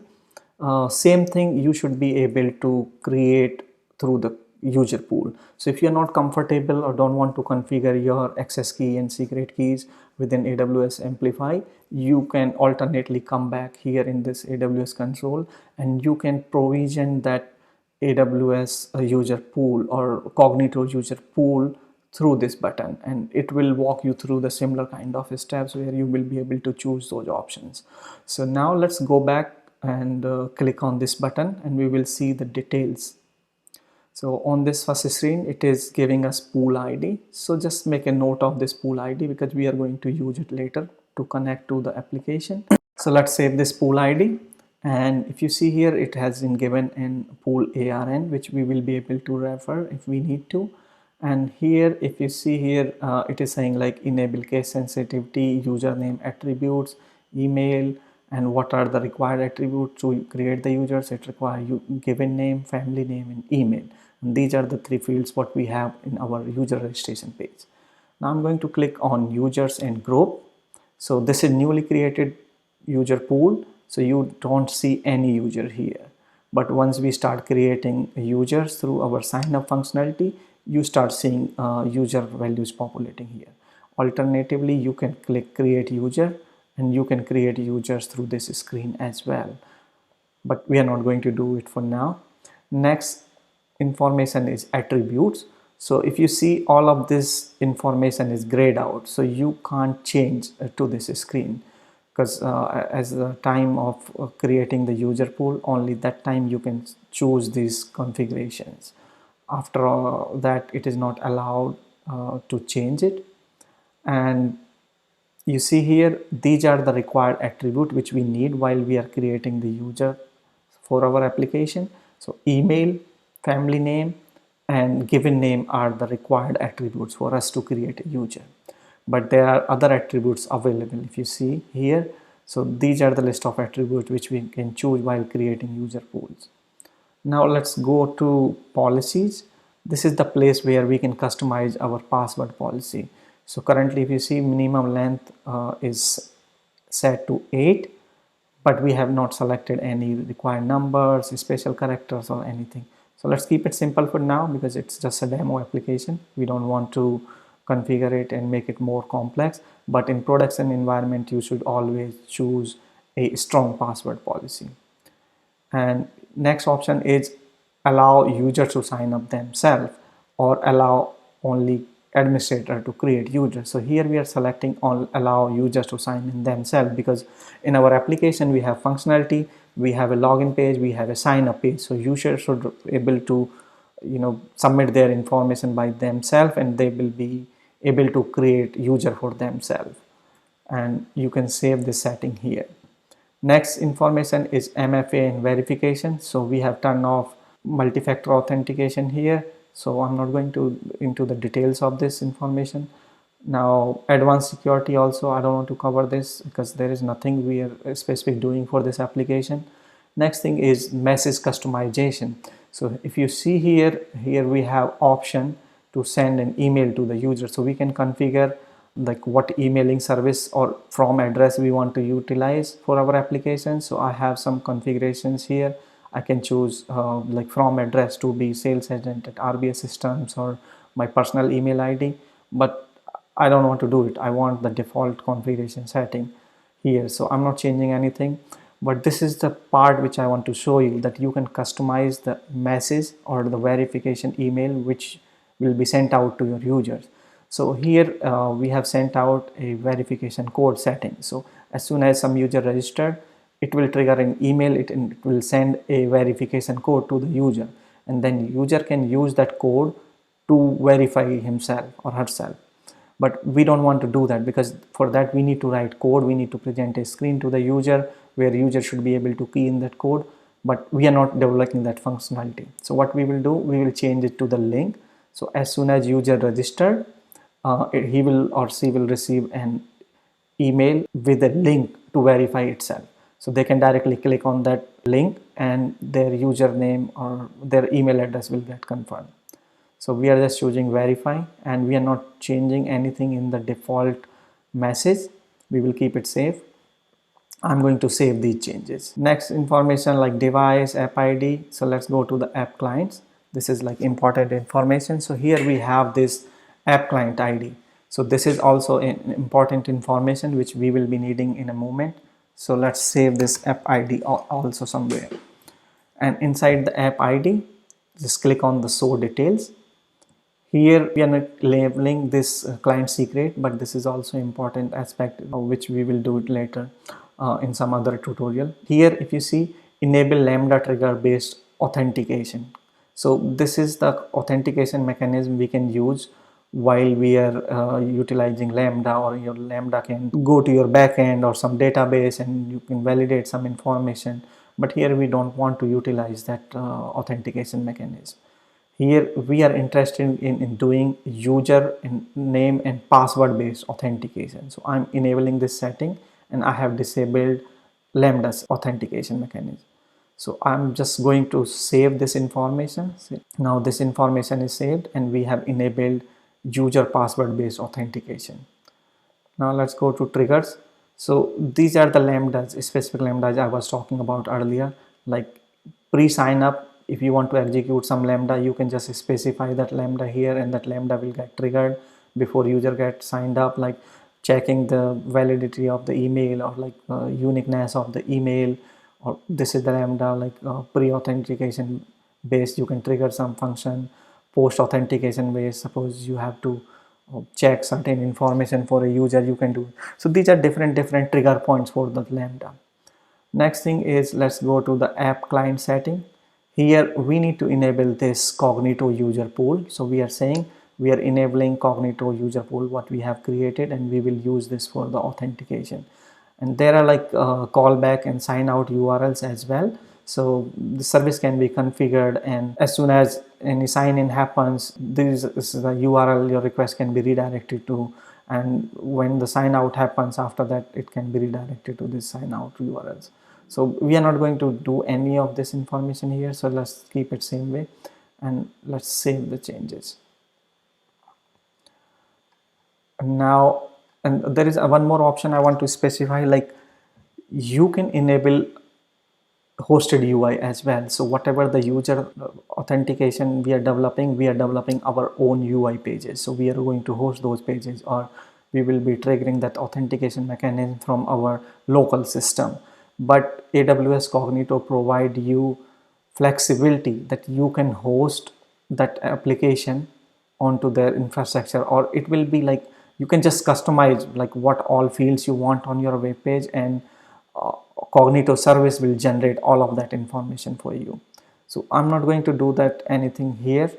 same thing you should be able to create through the user pool. So if you're not comfortable or don't want to configure your access key and secret keys within AWS Amplify, you can alternately come back here in this AWS console and you can provision that AWS user pool or Cognito user pool through this button, and it will walk you through the similar kind of steps where you will be able to choose those options. So now let's go back and click on this button and we will see the details. So on this first screen, it is giving us pool ID. So just make a note of this pool ID because we are going to use it later to connect to the application. So let's save this pool ID. And if you see here, it has been given in pool ARN, which we will be able to refer if we need to. And here, if you see here, it is saying like enable case sensitivity, username attributes, email, and what are the required attributes to create the users. It requires given name, family name, and email. And these are the three fields what we have in our user registration page. Now I'm going to click on users and group. So this is newly created user pool. So you don't see any user here. But once we start creating users through our sign up functionality, you start seeing user values populating here. Alternatively, you can click create user and you can create users through this screen as well. But we are not going to do it for now. Next information is attributes. So if you see, all of this information is grayed out, so you can't change to this screen because as the time of creating the user pool, only that time you can choose these configurations. After that, it is not allowed to change it. And you see here, these are the required attribute which we need while we are creating the user for our application. So email, family name, and given name are the required attributes for us to create a user. But there are other attributes available if you see here. So these are the list of attributes which we can choose while creating user pools. Now let's go to policies. This is the place where we can customize our password policy. So currently, if you see, minimum length is set to 8, but we have not selected any required numbers, special characters, or anything. So let's keep it simple for now because it's just a demo application. We don't want to configure it and make it more complex. But in production environment, you should always choose a strong password policy. And next option is allow users to sign up themselves or allow only administrator to create users. So here we are selecting on allow users to sign in themselves because in our application we have functionality, we have a login page, we have a sign up page. So users should be able to submit their information by themselves and they will be able to create user for themselves. And you can save this setting here. Next information is Mfa and verification. So we have turned off multi-factor authentication here. So I'm not going to into the details of this information. Now advanced security also, I don't want to cover this because there is nothing we are specific doing for this application. Next thing is message customization. So if you see here we have option to send an email to the user. So we can configure like what emailing service or from address we want to utilize for our application. So I have some configurations here. I can choose like from address to be sales agent at RBS systems or my personal email ID, but I don't want to do it. I want the default configuration setting here. So I'm not changing anything, but this is the part which I want to show you that you can customize the message or the verification email which will be sent out to your users. So here we have sent out a verification code setting. So as soon as some user registered, it will trigger an email, it will send a verification code to the user, and then user can use that code to verify himself or herself. But we don't want to do that, because for that we need to write code, we need to present a screen to the user where user should be able to key in that code, but we are not developing that functionality. So what we will do, we will change it to the link. So as soon as user registered, he will or she will receive an email with a link to verify itself. So they can directly click on that link and their username or their email address will get confirmed. So we are just choosing verify, and we are not changing anything in the default message. We will keep it safe. I'm going to save these changes. Next information like device, app ID. So let's go to the app clients. This is like important information. So here we have this app client ID. So this is also an important information which we will be needing in a moment. So let's save this app ID also somewhere. And inside the app ID, just click on the show details. Here we are not labeling this client secret, but this is also important aspect of which we will do it later in some other tutorial. Here if you see, enable Lambda trigger based authentication. So this is the authentication mechanism we can use while we are utilizing Lambda, or your Lambda can go to your backend or some database and you can validate some information. But here we don't want to utilize that authentication mechanism. Here we are interested in doing user name and password based authentication. So I'm enabling this setting and I have disabled Lambda's authentication mechanism. So I'm just going to save this information. Now this information is saved and we have enabled user password based authentication. Now let's go to triggers. So these are the lambdas, specific lambdas I was talking about earlier, like pre-sign up. If you want to execute some lambda, you can just specify that lambda here and that lambda will get triggered before user gets signed up, like checking the validity of the email or like uniqueness of the email, or this is the lambda like pre-authentication based, you can trigger some function. Post authentication based, suppose you have to check certain information for a user, you can do. So these are different trigger points for the lambda. Next thing is, let's go to the app client setting. Here we need to enable this Cognito user pool. So we are saying we are enabling Cognito user pool, what we have created, and we will use this for the authentication. And there are like callback and sign out URLs as well. So the service can be configured, and as soon as any sign in happens, this is the URL your request can be redirected to, and when the sign out happens after that, it can be redirected to this sign out URLs. So we are not going to do any of this information here, so let's keep it same way and let's save the changes. Now, and there is one more option I want to specify, like you can enable hosted UI as well. So whatever the user authentication we are developing our own UI pages. So we are going to host those pages, or we will be triggering that authentication mechanism from our local system. But AWS Cognito provide you flexibility that you can host that application onto their infrastructure, or it will be like you can just customize like what all fields you want on your web page, and Cognito service will generate all of that information for you. So I'm not going to do that anything here.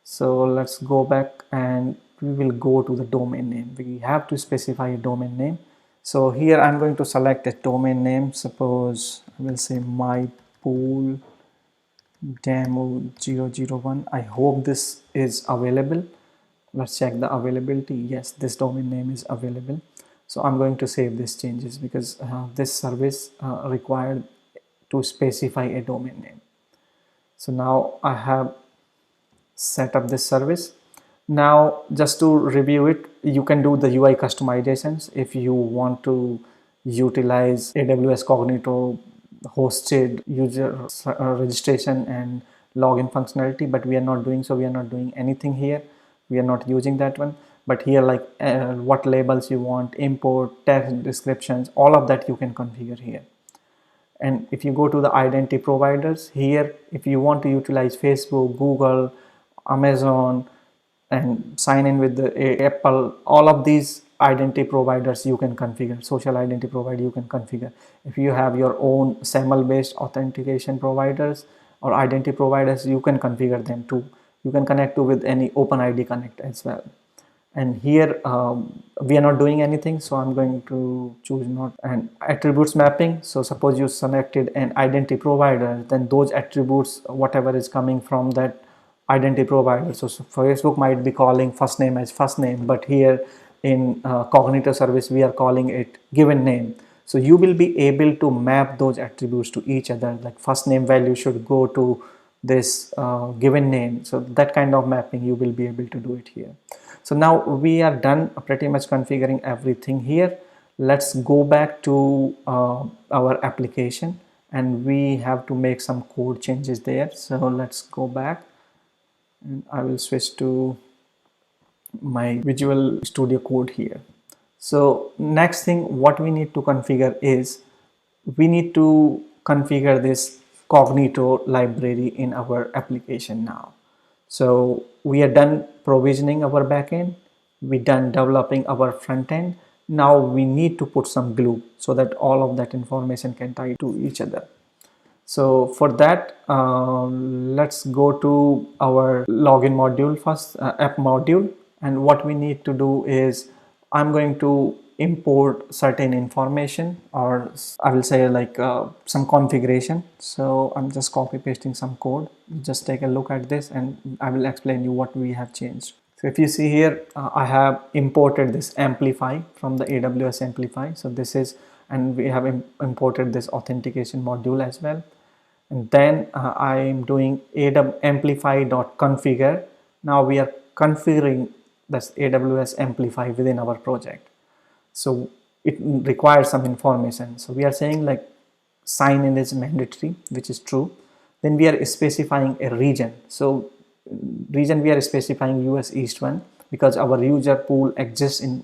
So let's go back and we will go to the domain name. We have to specify a domain name. So here I'm going to select a domain name. Suppose I will say my pool demo 001. I hope this is available. Let's check the availability. Yes, this domain name is available. So I'm going to save these changes because this service required to specify a domain name. So now I have set up this service. Now just to review it, you can do the UI customizations if you want to utilize AWS Cognito hosted user registration and login functionality, but we are not doing so. We are not doing anything here. We are not using that one. But here, like what labels you want, import, text descriptions, all of that you can configure here. And if you go to the identity providers here, if you want to utilize Facebook, Google, Amazon, and sign in with the Apple, all of these identity providers you can configure, social identity provider you can configure. If you have your own SAML based authentication providers or identity providers, you can configure them too. You can connect to with any OpenID Connect as well. And here we are not doing anything, so I'm going to choose not. And attributes mapping, so suppose you selected an identity provider, then those attributes, whatever is coming from that identity provider, so Facebook might be calling first name as first name, but here in Cognito service we are calling it given name. So you will be able to map those attributes to each other, like first name value should go to this given name. So that kind of mapping you will be able to do it here. So now we are done pretty much configuring everything here. Let's go back to our application, and we have to make some code changes there. So let's go back, and I will switch to my Visual Studio Code here. So next thing what we need to configure is we need to configure this Cognito library in our application now. So we are done provisioning our backend, we done developing our front end. Now we need to put some glue so that all of that information can tie to each other. So for that, let's go to our login module first, app module. And what we need to do is I'm going to import certain information, or I will say like some configuration. So I'm just copy pasting some code. Just take a look at this and I will explain you what we have changed. So if you see here, I have imported this Amplify from the AWS Amplify. So this is, and we have imported this authentication module as well. And then I am doing amplify.configure. Now we are configuring this AWS Amplify within our project. So it requires some information. So we are saying like sign in is mandatory, which is true. Then we are specifying a region. So region we are specifying US East 1 because our user pool exists in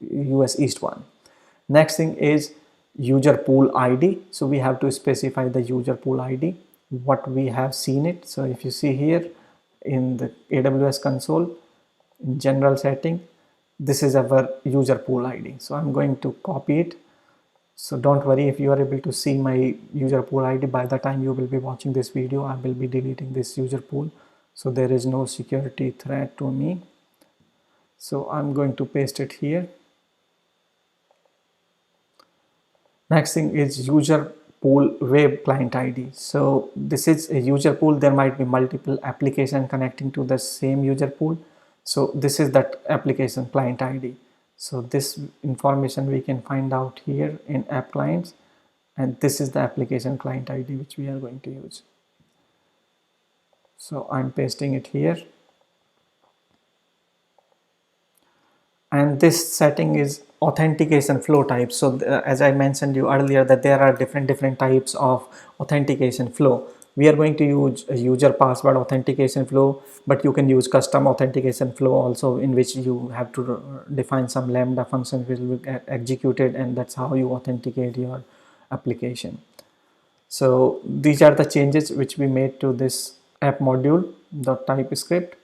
US East 1. Next thing is user pool ID. So we have to specify the user pool ID, what we have seen it. So if you see here in the AWS console, in general setting, this is our user pool ID. So I'm going to copy it. So don't worry, if you are able to see my user pool ID, by the time you will be watching this video, I will be deleting this user pool. So there is no security threat to me. So I'm going to paste it here. Next thing is user pool web client ID. So this is a user pool. There might be multiple applications connecting to the same user pool. So this is that application client ID. So this information we can find out here in app clients, and this is the application client ID which we are going to use. So I'm pasting it here. And this setting is authentication flow type. So as I mentioned you earlier that there are different types of authentication flow. We are going to use a user password authentication flow, but you can use custom authentication flow also, in which you have to define some Lambda functions which will get executed, and that's how you authenticate your application. So these are the changes which we made to this app module .typescript.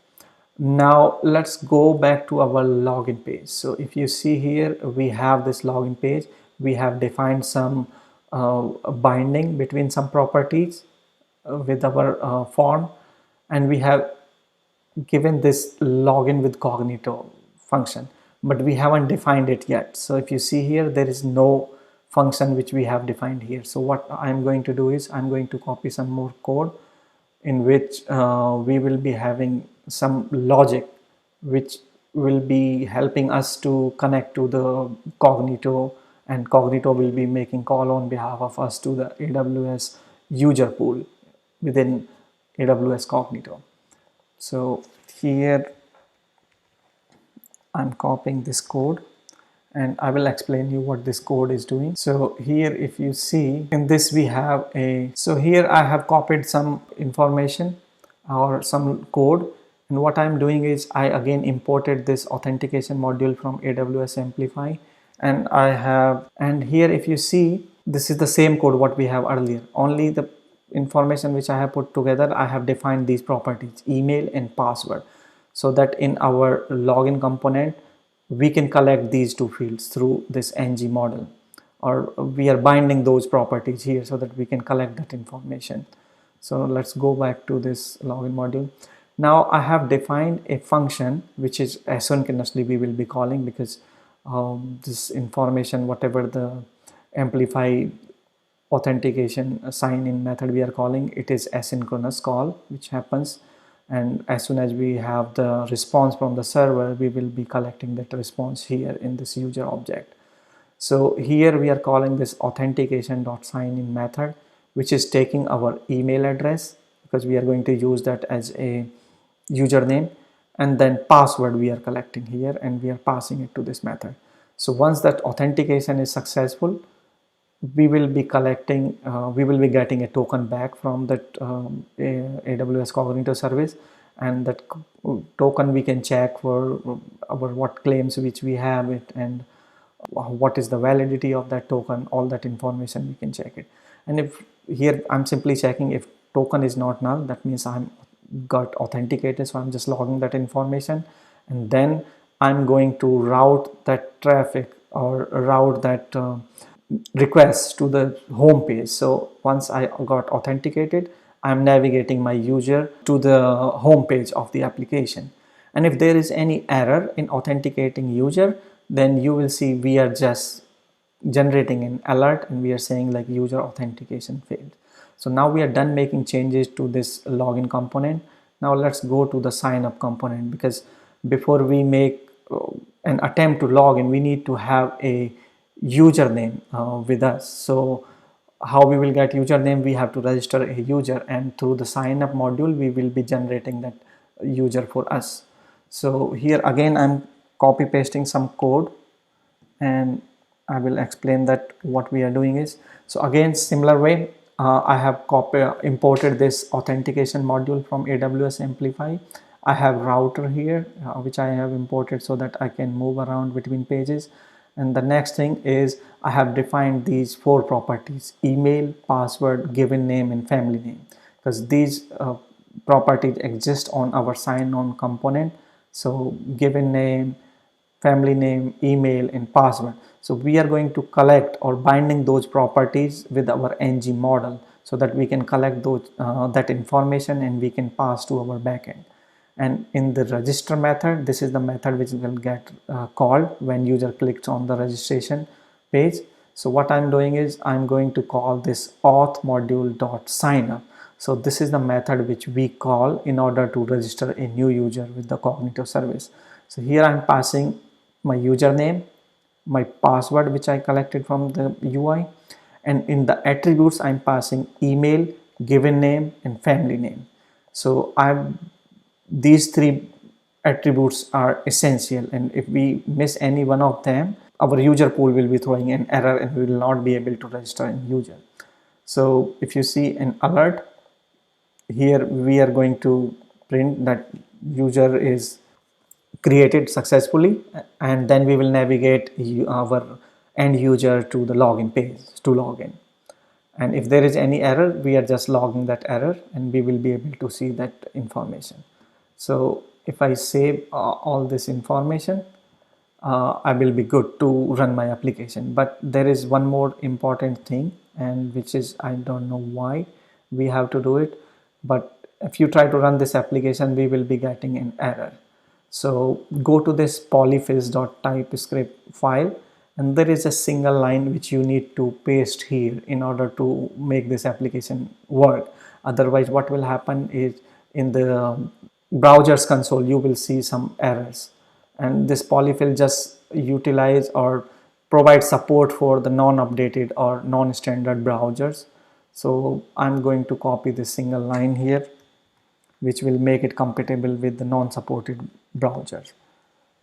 Now let's go back to our login page. So if you see here, we have this login page. We have defined some binding between some properties with our form, and we have given this login with Cognito function, but we haven't defined it yet. So if you see here, there is no function which we have defined here. So what I'm going to do is I'm going to copy some more code in which we will be having some logic which will be helping us to connect to the Cognito, and Cognito will be making call on behalf of us to the AWS user pool within AWS Cognito. So here I'm copying this code, and I will explain you what this code is doing. So here if you see in this we have so here I have copied some information or some code, and what I'm doing is I again imported this authentication module from AWS Amplify, and here if you see, this is the same code what we have earlier, only the information which I have put together, I have defined these properties, email and password, so that in our login component we can collect these two fields through this ng model, or we are binding those properties here so that we can collect that information. So let's go back to this login module. Now I have defined a function which is asynchronously we will be calling, because this information, whatever the amplify authentication sign in method we are calling, it is asynchronous call which happens, and as soon as we have the response from the server, we will be collecting that response here in this user object. So here we are calling this authentication.signin method, which is taking our email address, because we are going to use that as a username, and then password we are collecting here and we are passing it to this method. So once that authentication is successful, we will be collecting, we will be getting a token back from that AWS Cognito service, and that token we can check for our what claims which we have it, and what is the validity of that token. All that information we can check it. And if here I'm simply checking if token is not null, that means I'm got authenticated, so I'm just logging that information, and then I'm going to route that traffic or route that request to the home page. So once I got authenticated, I'm navigating my user to the home page of the application. And if there is any error in authenticating user, then you will see we are just generating an alert and we are saying like user authentication failed. So now we are done making changes to this login component. Now let's go to the sign up component, because before we make an attempt to log in, we need to have a username with us. So how we will get username? We have to register a user, and through the sign up module we will be generating that user for us. So here again I'm copy pasting some code, and I will explain that what we are doing is. So again, similar way, I have imported this authentication module from AWS Amplify. I have router here which I have imported so that I can move around between pages. And the next thing is I have defined these 4 properties: email, password, given name, and family name, because these properties exist on our sign-on component. So given name, family name, email, and password. So we are going to collect or binding those properties with our ng model so that we can collect those that information and we can pass to our backend. And in the register method, this is the method which will get called when user clicks on the registration page. So what I'm doing is I'm going to call this auth module.signup. So this is the method which we call in order to register a new user with the Cognito service. So here I'm passing my username, my password which I collected from the UI, and in the attributes I'm passing email, given name, and family name. So these 3 attributes are essential, and if we miss any one of them, our user pool will be throwing an error and we will not be able to register a user. So if you see an alert here, we are going to print that user is created successfully, and then we will navigate our end user to the login page to login. And if there is any error, we are just logging that error and we will be able to see that information. So if I save all this information, I will be good to run my application. But there is one more important thing, and which is, I don't know why we have to do it, but if you try to run this application, we will be getting an error. So go to this polyfill.typescript file, and there is a single line which you need to paste here in order to make this application work. Otherwise, what will happen is in the browser's console, you will see some errors. And this polyfill just utilize or provide support for the non-updated or non-standard browsers. So I'm going to copy this single line here, which will make it compatible with the non-supported browsers.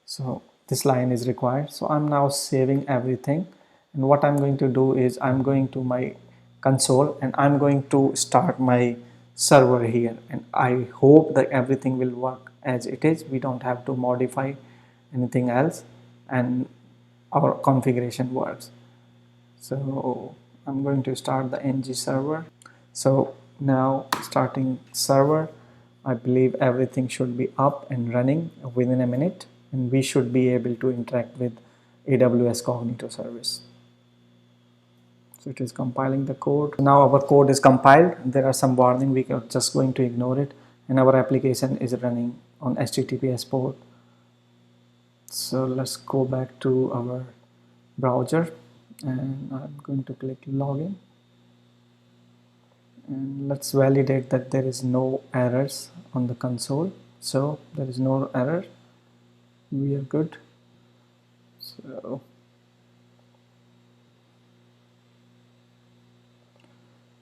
So this line is required. So I'm now saving everything, and what I'm going to do is I'm going to my console and I'm going to start my server here, and I hope that everything will work as it is. We don't have to modify anything else, and our configuration works. So I'm going to start the ng server. So now starting server, I believe everything should be up and running within a minute. and we should be able to interact with AWS Cognito service. So it is compiling the code. Now our code is compiled. There are some warning, we are just going to ignore it, and our application is running on HTTPS port. So let's go back to our browser, and I'm going to click login, and let's validate that there is no errors on the console. So there is no error, we are good.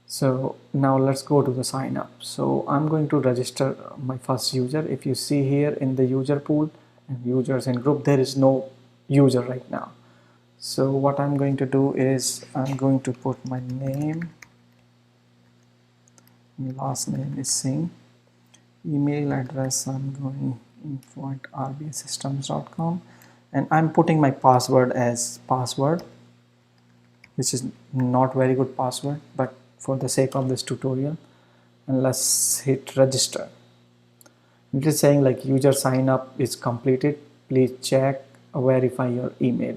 So now let's go to the sign up. So I'm going to register my first user. If you see here in the user pool and users and group, there is no user right now. So what I'm going to do is I'm going to put my name, my last name is Singh, email address I'm going info@rbssystems.com, and I'm putting my password as password, which is not very good password, but for the sake of this tutorial, and let's hit register. It is saying like user sign up is completed, please check verify your email.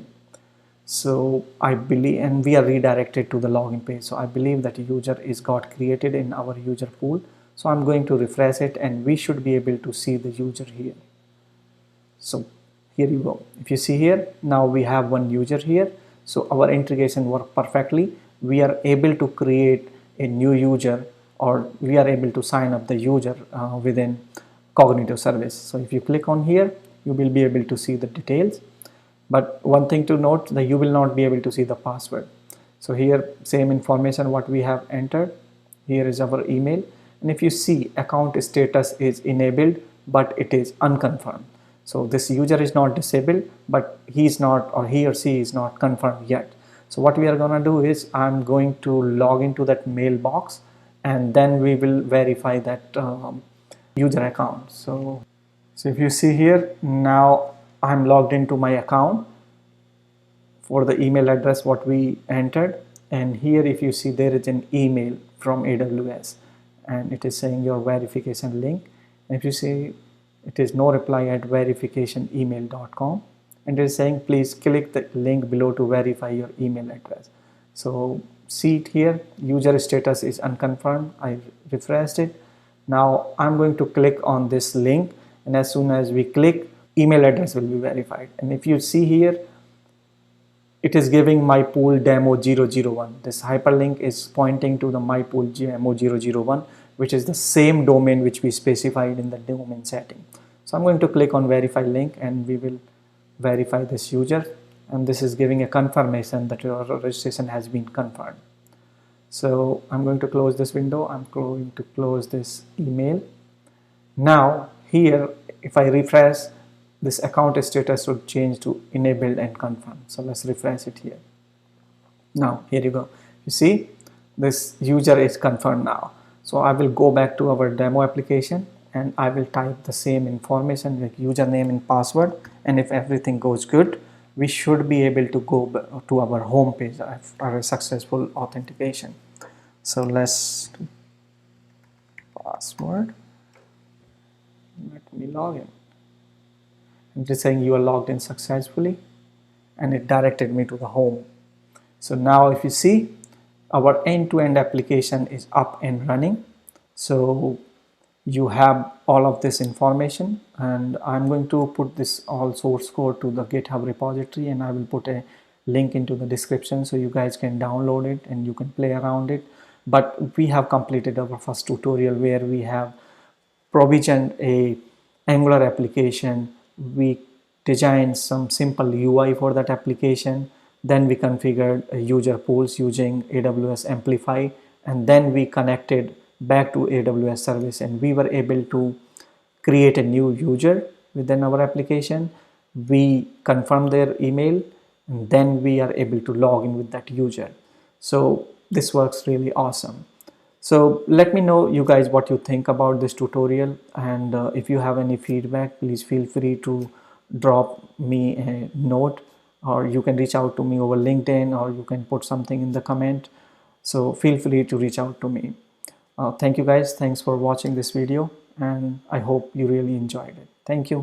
So I believe, and we are redirected to the login page, so I believe that user is got created in our user pool. So I'm going to refresh it, and we should be able to see the user here. So here you go. If you see here, now we have one user here. So our integration worked perfectly. We are able to create a new user, or we are able to sign up the user within Cognito service. So if you click on here, you will be able to see the details. But one thing to note, that you will not be able to see the password. So here, same information what we have entered. Here is our email. And if you see, account status is enabled, but it is unconfirmed. So this user is not disabled, but he is not, or he or she is not confirmed yet. So what we are going to do is I'm going to log into that mailbox, and then we will verify that user account. So if you see here, now I'm logged into my account for the email address what we entered, and here if you see, there is an email from AWS, and it is saying your verification link, and if you see, it is no reply at verificationemail.com, and it is saying please click the link below to verify your email address. So see it here, user status is unconfirmed. I refreshed it. Now I'm going to click on this link, and as soon as we click, email address will be verified. And if you see here, it is giving my pool demo 001. This hyperlink is pointing to the my pool demo 001, which is the same domain which we specified in the domain setting. So I'm going to click on verify link, and we will verify this user, and this is giving a confirmation that your registration has been confirmed. So I'm going to close this window. I'm going to close this email. Now here, if I refresh, this account status should change to enabled and confirmed. So let's refresh it here. Now here you go. You see, this user is confirmed now. So I will go back to our demo application, and I will type the same information like username and password, and if everything goes good, we should be able to go to our home page after a successful authentication. So let's do password. Let me log in. It is saying you are logged in successfully, and it directed me to the home. So now if you see, our end-to-end application is up and running. So you have all of this information, and I'm going to put this all source code to the GitHub repository, and I will put a link into the description so you guys can download it and you can play around it. But we have completed our first tutorial where we have provisioned a Angular application. We designed some simple UI for that application. Then we configured user pools using AWS Amplify, and then we connected back to AWS service, and we were able to create a new user within our application. We confirm their email, and then we are able to log in with that user. So this works really awesome. So let me know you guys what you think about this tutorial, and if you have any feedback, please feel free to drop me a note, or you can reach out to me over LinkedIn, or you can put something in the comment. So feel free to reach out to me. Thank you guys. Thanks for watching this video, and I hope you really enjoyed it. Thank you.